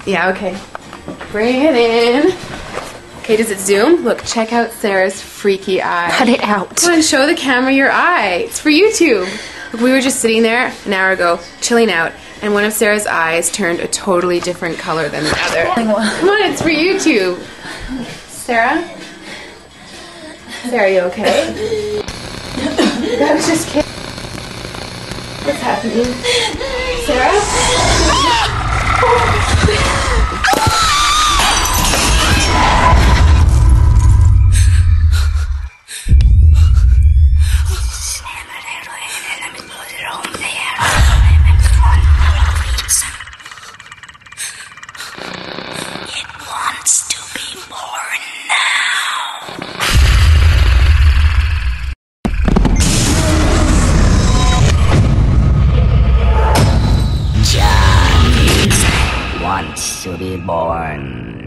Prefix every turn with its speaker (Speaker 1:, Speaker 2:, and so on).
Speaker 1: Yeah, okay. Bring it in. Okay, does it zoom? Look, check out Sarah's freaky eye.
Speaker 2: Cut it out.
Speaker 1: Come on, show the camera your eye. It's for YouTube. Look, we were just sitting there an hour ago, chilling out, and one of Sarah's eyes turned a totally different color than the other. Come on, it's for YouTube. Sarah? Sarah, are you okay? I was just kidding. What's happening? Sarah?
Speaker 3: It wants to be born now. Johnny wants to be born